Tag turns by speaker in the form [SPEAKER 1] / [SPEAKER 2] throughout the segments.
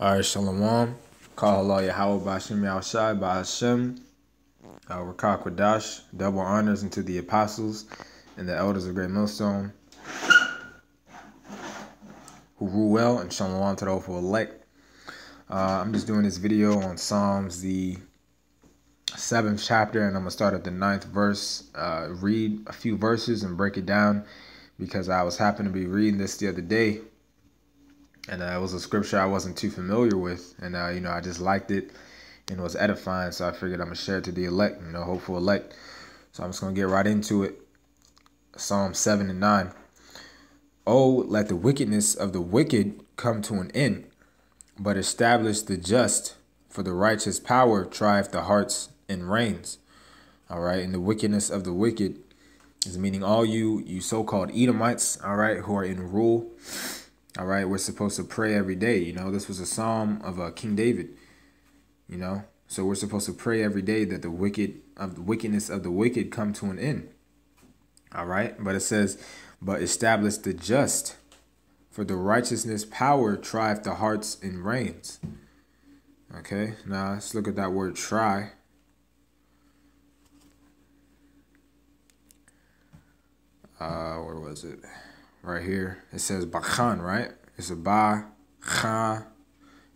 [SPEAKER 1] All right, Shalom. Call Allah Yahweh Bashim Yahushai Ba'Hashem. Rakah Kwadash. Double honors unto the apostles and the elders of Great Millstone who rule well, and Shalom to the hopeful elect. I'm just doing this video on Psalms, the 7th chapter, and I'm going to start at the 9th verse. Read a few verses and break it down because I was happening to be reading this the other day. And it was a scripture I wasn't too familiar with. And, I just liked it and it was edifying. So I figured I'm going to share it to the elect, hopeful elect. So I'm just going to get right into it. Psalm 7 and 9. Oh, let the wickedness of the wicked come to an end, but establish the just, for the righteous power trieth the hearts and reigns. All right. And the wickedness of the wicked is meaning all you so-called Edomites, all right, who are in rule. All right, we're supposed to pray every day. This was a psalm of King David. So we're supposed to pray every day that the wickedness of the wicked come to an end. All right, but it says, but establish the just, for the righteousness power trieth the hearts and reigns. Okay, now let's look at that word try. Where was it? Right here, it says bakhan, right? It's a ba, kha,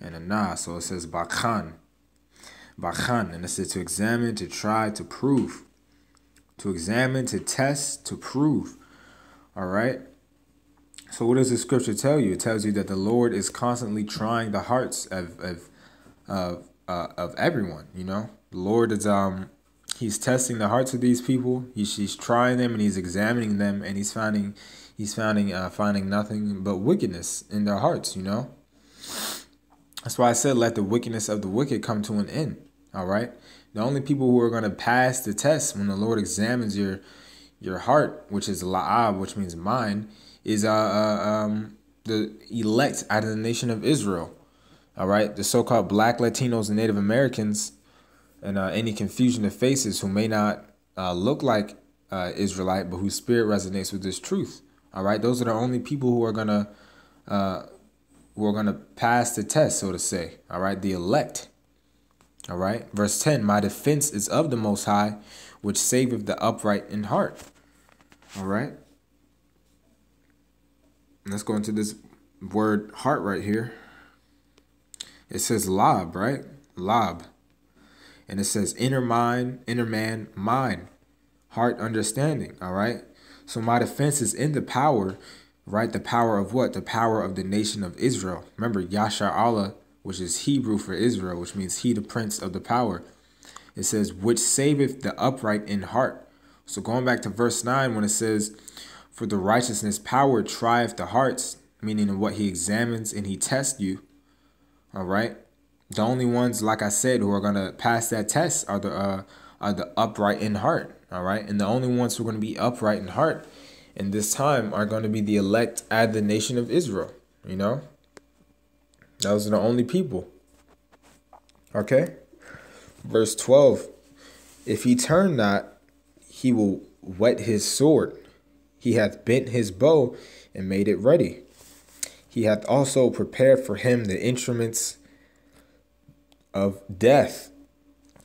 [SPEAKER 1] and a na. So it says bakhan. Bakhan. And it says to examine, to try, to prove. To examine, to test, to prove. All right? So what does the scripture tell you? It tells you that the Lord is constantly trying the hearts of everyone, The Lord is He's testing the hearts of these people. He's trying them and he's examining them, and he's finding nothing but wickedness in their hearts, That's why I said, let the wickedness of the wicked come to an end. All right. The only people who are going to pass the test when the Lord examines your heart, which is la'ab, which means mind, is the elect out of the nation of Israel. All right. The so-called Black, Latinos, and Native Americans, and any confusion of faces who may not look like Israelite, but whose spirit resonates with this truth. All right, those are the only people who are gonna pass the test, so to say. All right, the elect. All right, verse 10: my defense is of the Most High, which saveth the upright in heart. All right, let's go into this word heart right here. It says lab, right? Lab. And it says inner mind, inner man, mind, heart, understanding. All right. So my defense is in the power, right? The power of what? The power of the nation of Israel. Remember, Yashar Allah, which is Hebrew for Israel, which means he, the prince of the power. It says, which saveth the upright in heart. So going back to verse 9, when it says, for the righteousness power trieth the hearts, meaning what he examines and he tests you. All right. The only ones, like I said, who are going to pass that test are the upright in heart. All right. And the only ones who are going to be upright in heart in this time are going to be the elect out of the nation of Israel. Those are the only people. OK. Verse 12. If he turn not, he will whet his sword. He hath bent his bow and made it ready. He hath also prepared for him the instruments of death.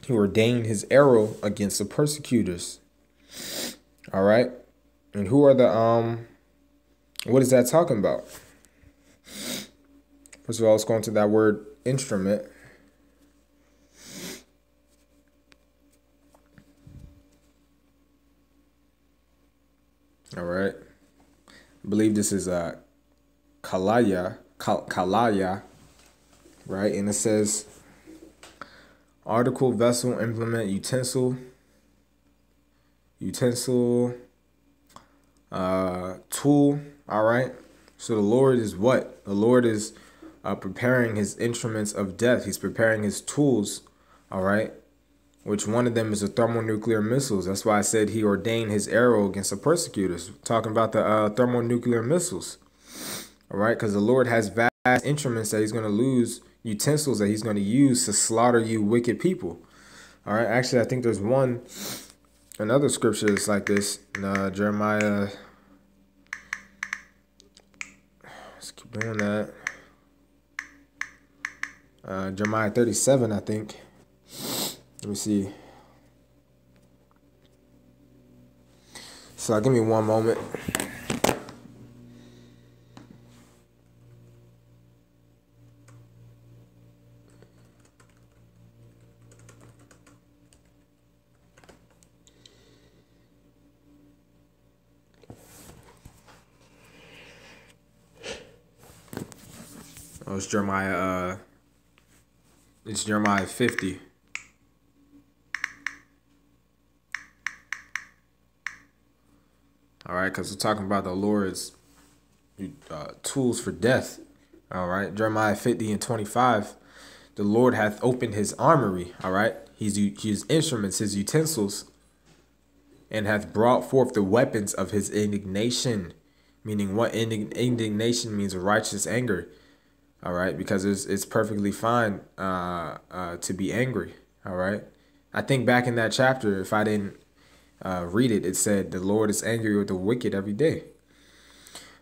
[SPEAKER 1] He ordained his arrow against the persecutors. All right. And who are the what is that talking about? First of all, let's go into that word instrument. All right. I believe this is kalaya, right? And it says article, vessel, implement, utensil, tool. All right. So the Lord is what? The Lord is preparing his instruments of death. He's preparing his tools. All right. Which one of them is the thermonuclear missiles. That's why I said he ordained his arrow against the persecutors. Talking about the thermonuclear missiles. All right. Because the Lord has vast instruments that he's going to lose, utensils that he's going to use to slaughter you wicked people. All right. Actually, I think there's another scripture that's like this in Jeremiah. Let's keep doing that. Jeremiah 37, I think. Let me see. So give me one moment. Oh, it's Jeremiah 50. All right, because we're talking about the Lord's tools for death. All right, Jeremiah 50 and 25. The Lord hath opened his armory. All right, his instruments, his utensils, and hath brought forth the weapons of his indignation. Meaning, what indignation means? Righteous anger. All right, because it's perfectly fine to be angry. All right, I think back in that chapter, if I didn't read it, it said the Lord is angry with the wicked every day.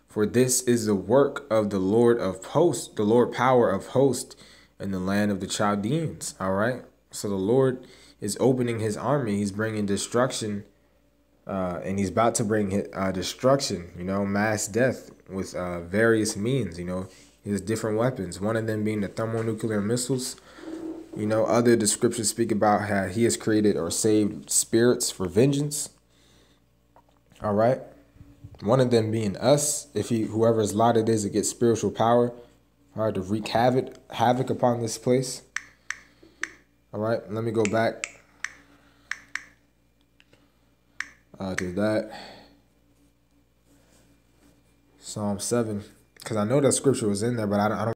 [SPEAKER 1] For this is the work of the Lord of hosts, the Lord power of hosts in the land of the Chaldeans. All right, so the Lord is opening his army. He's bringing destruction, and he's about to bring destruction. You know, mass death with various means. You know, his different weapons. One of them being the thermonuclear missiles. You know, other descriptions speak about how he has created or saved spirits for vengeance. All right. One of them being us. If whoever's lot it is to get spiritual power, all right, to wreak havoc upon this place. All right. Let me go back to that. Psalm 7. Because I know that scripture was in there, but I don't.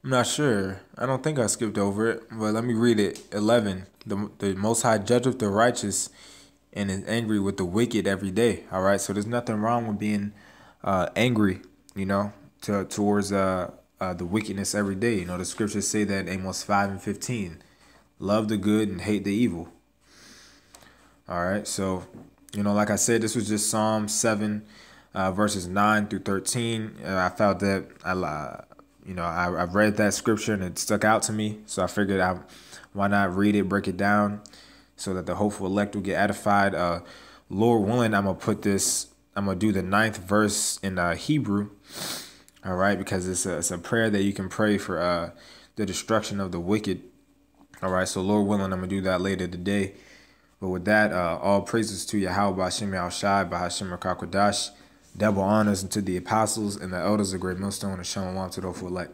[SPEAKER 1] I'm not sure. I don't think I skipped over it, but let me read it. 11. The Most High judgeth the righteous and is angry with the wicked every day. All right, so there's nothing wrong with being angry, you know, towards the wickedness every day. You know, the scriptures say that in Amos 5 and 15. Love the good and hate the evil. All right, so, you know, like I said, this was just Psalm 7, verses 9 through 13. I felt that I read that scripture and it stuck out to me. So I figured why not read it, break it down so that the hopeful elect will get edified. Lord willing, I'm going to do the 9th verse in Hebrew. All right, because it's a prayer that you can pray for the destruction of the wicked. All right, so Lord willing, I'm going to do that later today. But with that, all praises to Yahweh, B'Hashem Yahushai, B'Hashem Rakakwadash. Double honors unto the apostles and the elders of Great Millstone, and shalom to those who elect.